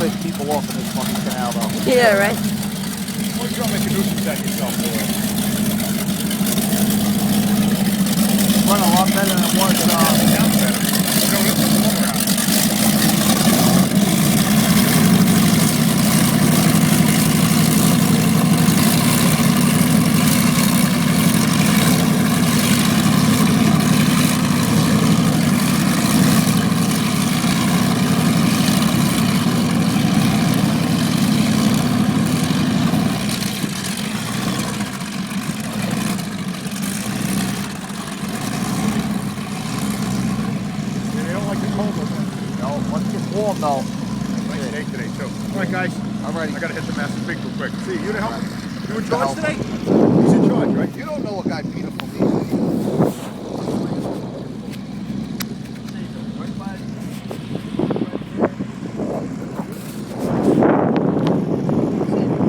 piss people off in this fucking canal, though. Yeah, right. Well, you don't make a nuisance out of yourself, boy. Run a lot better than it was. Down better. You know, this is warm around. Warm though. Nice day today too. All right, guys. Alrighty. I gotta hit the master big real quick. See, you to help? You in To charge help. today? He's in charge, right? You don't know a guy Peter from me.